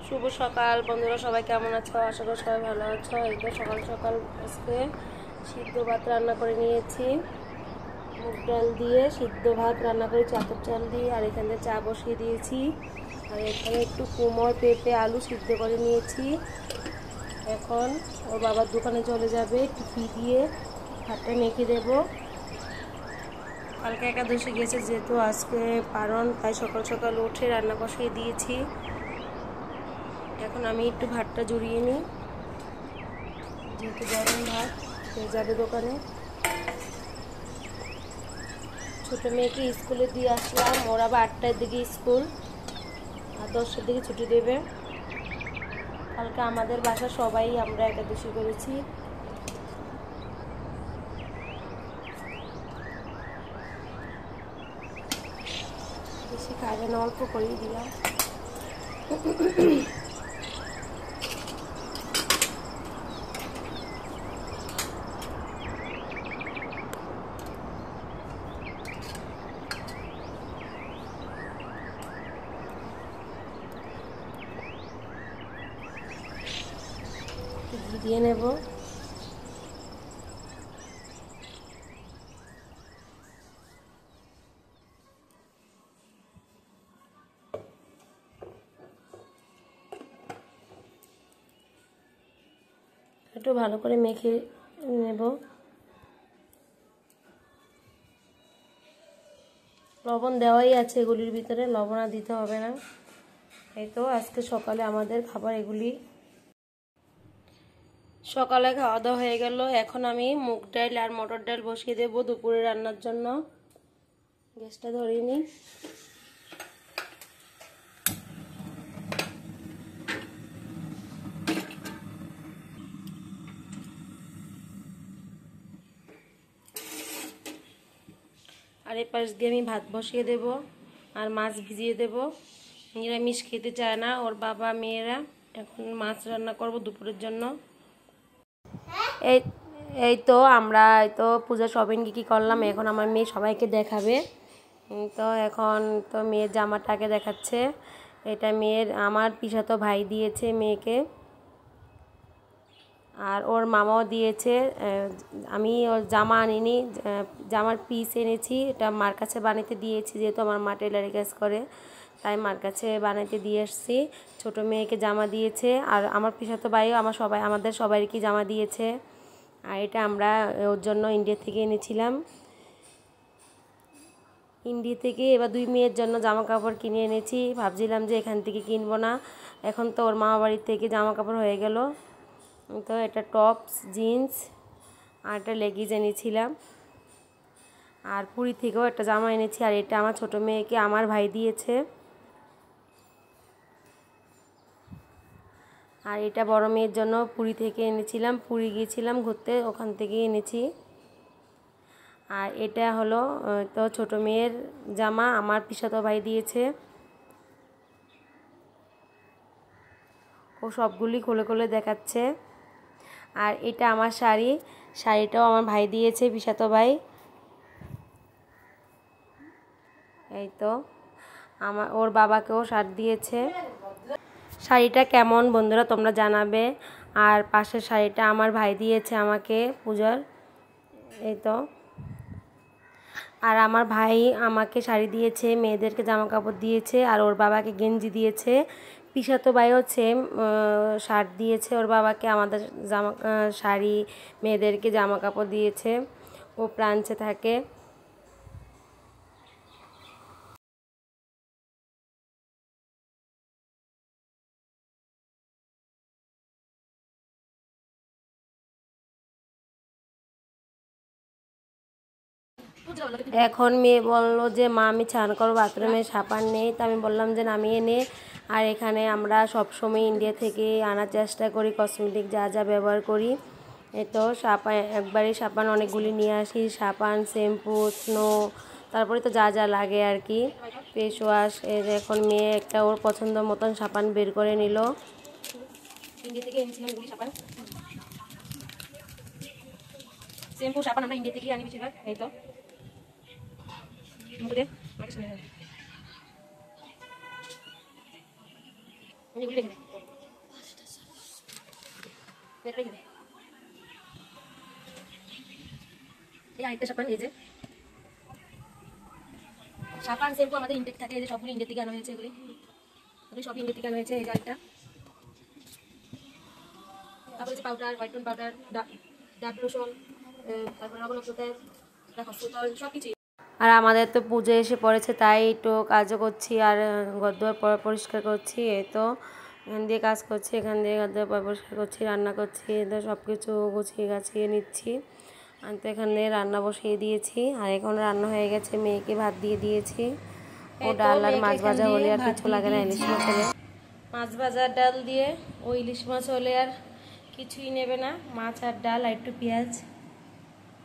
শুভ সকাল বন্ধুরা, সবাই কেমন আছো? আশা করি সবাই ভালো আছো। এই তো সকাল সকাল আজকে সিদ্ধ ভাত রান্না করে নিয়েছি। মুগ ডাল দিয়ে সিদ্ধ ভাত রান্না করেছি আতপ চাল দিয়ে, আর এখানে চা বসিয়ে দিয়েছি। আর এখানে একটু কুমড়, পেঁপে, আলু সিদ্ধ করে নিয়েছি। এখন ওর বাবার দোকানে চলে যাবে, টিফি দিয়ে ভাতটা মেখে দেবো। কালকে একাদশী গেছে, যেহেতু আজকে পারণ, তাই সকাল সকাল উঠে রান্না বসিয়ে দিয়েছি। এখন আমি একটু ভাতটা জড়িয়ে নিই, যেহেতু গরম ভাত হয়ে যাবে দোকানে। ছোটো মেয়েকে স্কুলে দিয়ে আসলাম, ওর আবার 8টার দিকে স্কুল, আর 10টার দিকে ছুটি দেবে। কালকে আমাদের বাসা সবাই আমরা একাদশী করেছি। বেশি খাবে না, অল্প করেই দিলাম। ঘি দিয়ে নেব। একটু ভালো করে মেখে নেব। লবণ দেওয়াই আছে এগুলির ভিতরে, লবণ আর দিতে হবে না। এই তো আজকে সকালে আমাদের খাবার এগুলি। সকালে খাওয়া দাওয়া হয়ে গেল। এখন আমি মুগ ডাল আর মটর ডাল বসিয়ে দেবো দুপুরে রান্নার জন্য। গ্যাসটা ধরিয়ে নিই। আর এই পাশ দিয়ে আমি ভাত বসিয়ে দেব আর মাছ ভিজিয়ে দেব। নিরামিষ খেতে চায় না ওর বাবা মেয়েরা। এখন মাছ রান্না করব দুপুরের জন্য। এই এই তো আমরা পূজা শপিং কী করলাম, এখন আমার মেয়ে সবাইকে দেখাবে। তো এখন তো মেয়ের জামাটাকে দেখাচ্ছে। এটা মেয়ের আমার পিসাতো ভাই দিয়েছে মেয়েকে, আর ওর মামাও দিয়েছে। আমি ওর জামা আনিনি, জামার পিস এনেছি। এটা মার কাছে বানাতে দিয়েছি, যেহেতু আমার মা টেলারি কাজ করে, তাই মার কাছে বানাতে দিয়ে এসেছি। ছোটো মেয়েকে জামা দিয়েছে, আর আমার পিসাতো ভাইও আমাদের সবাইকে জামা দিয়েছে। আর এটা আমরা ওর জন্য ইন্ডিয়া থেকে এনেছিলাম। ইন্ডিয়া থেকে এবার 2 মেয়ের জন্য জামা কাপড় কিনে এনেছি। ভাবছিলাম যে এখান থেকে কিনবো না, এখন তো ওর মামা বাড়ির থেকে জামা কাপড় হয়ে গেল। তো এটা টপস, জিন্স আর একটা লেগিংস এনেছিলাম। আর পুরী থেকেও একটা জামা এনেছি, আর এটা আমার ছোটো মেয়েকে আমার ভাই দিয়েছে। আর এটা বড় মেয়ের জন্য পুরী থেকে এনেছিলাম, পুরী গিয়েছিলাম ঘুরতে, ওখান থেকে এনেছি। আর এটা হলো তো ছোটো মেয়ের জামা, আমার পিসাতো ভাই দিয়েছে। ও সবগুলি খুলে খুলে দেখাচ্ছে। আর এটা আমার শাড়িটাও আমার ভাই দিয়েছে, পিসাতো ভাই। এই তো ওর বাবাকেও শাড়ি দিয়েছে। শাড়িটা কেমন বন্ধুরা তোমরা জানাবে। আর পাশের শাড়িটা আমার ভাই দিয়েছে আমাকে পূজার। এই তো আর আমার ভাই আমাকে শাড়ি দিয়েছে, মেয়েদেরকে জামা কাপড় দিয়েছে, আর ওর বাবাকে গেঞ্জি দিয়েছে। পিসাতো ভাইও সেম শার্ট দিয়েছে ওর বাবাকে, আমাদের শাড়ি, মেয়েদেরকে জামা কাপড় দিয়েছে। ও ফ্রান্সে থাকে। এখন মেয়ে বললো যে মা আমি স্নান করবো, বাথরুমে সাবান নেই। তো আমি বললাম যে নামিয়ে নে। আর এখানে আমরা সবসময় ইন্ডিয়া থেকে আনার চেষ্টা করি কসমেটিক যা যা ব্যবহার করি। এই তো একবারই সাবান অনেকগুলি নিয়ে আসি, সাবান, শ্যাম্পু, স্নো, তারপরে তো যা যা লাগে আর কি, ফেস ওয়াশ। এখন মেয়ে একটা ওর পছন্দ মতন সাবান বের করে নিল। ইন্ডিয়া থেকে এনেছিলাম এগুলি সাবান, শ্যাম্পু, সাবান আমরা ইন্ডিয়া থেকে আনি বেশিরভাগ। এই তো মুখে এগুলি রেখে এই আরেকটা সাবান, এই যে সাবান শ্যাম্পু আমাদের ইনটেক থাকে, এই যে সবগুলো ইন্ডিয়া থেকে আনা হয়েছে, এগুলি সবই ইন্ডিয়া থেকে আনা হয়েছে। এই যে আরেকটা, তারপরে যে powder, white tone powder, dark lotion, তারপরে নবরত্ন তেল, হস্ততল, সব কিছুই। আর আমাদের তো পুজো এসে পড়েছে, তাই একটু কাজও করছি আর ঘরদুয়ার পরিষ্কার করছি। এই তো এখান দিয়ে কাজ করছি, এখান দিয়ে ঘরদুয়ার পরিষ্কার করছি, রান্না করছি, তো সব কিছু গুছিয়ে গাছিয়ে নিচ্ছি। আর তো এখানে রান্না বসিয়ে দিয়েছি, আর এখন রান্না হয়ে গেছে, মেয়েকে ভাত দিয়ে দিয়েছি। ও ডাল আর মাছ ভাজা হলে আর কিছু লাগে না, ইলিশ মাছ হলে মাছ ভাজা ডাল দিয়ে, ও ইলিশ মাছ হলে আর কিছুই নেবে না, মাছ আর ডাল আর একটু পেঁয়াজ।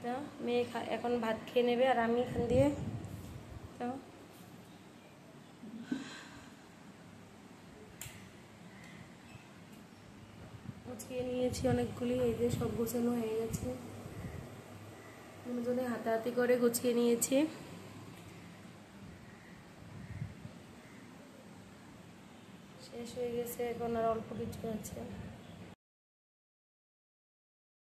তো মেয়ে এখন ভাত খেয়ে নেবে, আর আমি এখান দিয়ে তো গুছিয়ে নিয়েছি অনেকগুলি। এই যে সব গোছানো হয়ে গেছে, দুজনে হাতাহাতি করে গুছিয়ে নিয়েছি। শেষ হয়ে গেছে, এখন আর অল্প কিছু আছে।